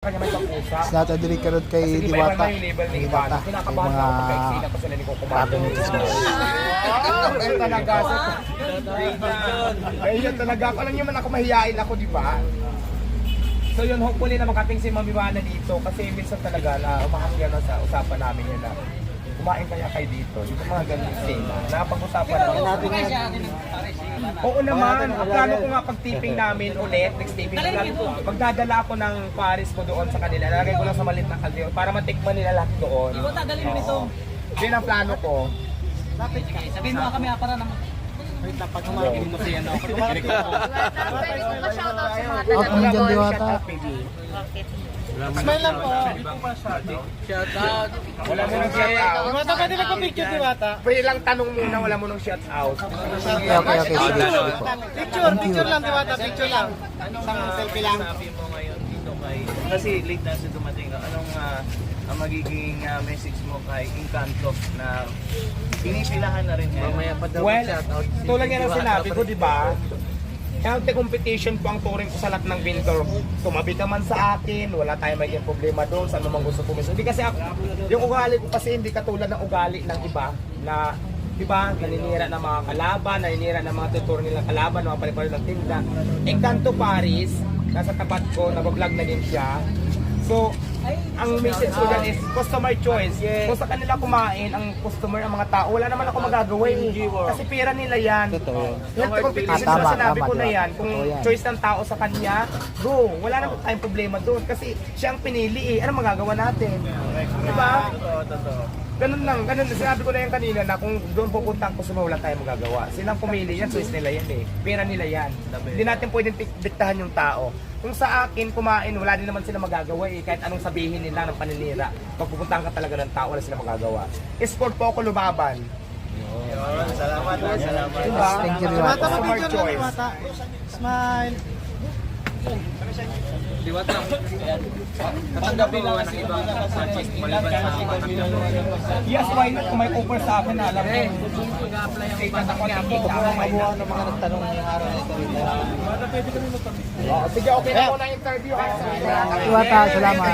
kanya may pag-usap. Sa natin dili karon kay Kasi di ba Diwata. yung label ni Ivana? Kinakabahan ako pagkaisina ko sila ni Coco Mato. Ayun talaga. Ayun talaga. Alam niyo man ako mahihain ako, di ba? So yun, hopefully na makating si Mami Ivana dito kasi minsan talaga na umahangyan na sa usapan namin yun na kumain kaya kayo dito. Yung mga ganun scene. Nakapag-usapan namin. Oo naman. Ang plano ko nga pag-tipping namin ulit, next tipping magdadala ako ng Paris ko doon sa kanila. Nalagay ko lang sa maliit na kalderon para matikman nila lahat doon. Ikaw dadalhin mo nito. Yun ang plano ko. Lapit ka. Sabihin mo kami para naman. Wait lang, pag humakinig mo siya, no? Out mo dyan, Diwata. Smile lang po. Shout out. Wala mo nang shout out. Diwata, pwede nagpa-picture, Diwata? Pwede lang tanong muna, wala mo nang shout out. Okay. Sige po. Picture lang, Diwata. Picture lang. Isang selfie lang. Sabi mo ngayon dito kay, kasi late na siya dumating. Anong ang magiging message mo kay Encanto na pinipilahan na rin ngayon? Mamaya pa daw Well, tulad nga ng sinabi ko, di ba? Healthy competition po ang turing ko sa lahat ng vendor. Tumabi ka man sa akin, wala tayong magiging problema doon, saan naman gusto pumiso. Hindi kasi ako, yung ugali ko kasi hindi katulad ng ugali ng iba na, di ba, naninira ng mga kalaban, naninira ng mga tuturo nilang kalaban, mga palipalo ng tinda. Encanto Paris, nasa tapat ko, nabablog na din siya. So, ang message ko dyan is customer choice. Kung sa kanila kumain, ang customer, ang mga tao, wala naman ako magagawa eh. Kasi pera nila yan. Healthy competition Tama, sa sinabi tama, ko na Diwata. yan. Kung Totoo yan. choice ng tao sa kanya, go. Wala naman tayong problema doon. Kasi siya ang pinili eh. Ano magagawa natin? Diba? Totoo. Ganun lang. Sinabi ko na yan kanina na kung doon pupunta ang customer, wala tayong magagawa. Silang pumili yan, choice nila yan eh. Pera nila yan. Hindi natin pwedeng diktahan yung tao. Kung sa akin kumain, wala din naman sila magagawa eh. Kahit anong sabihin nila ng paninira. Pag pupuntahan ka talaga ng tao, wala sila magagawa. Sport po ako lumaban. Salamat. Diba? Thank you, Diwata, Diwata. Customer pa-picture lang, choice. Diwata. Smile. Katanggapin mo ng ibang franchise maliban sa Yes, why not? Kung may offer sa akin na alam ko. Ay, patakwat ako. Kabuhan ng mga nagtanong ngayong araw na ito. Sige, okay na po na interview. Diwata, salamat.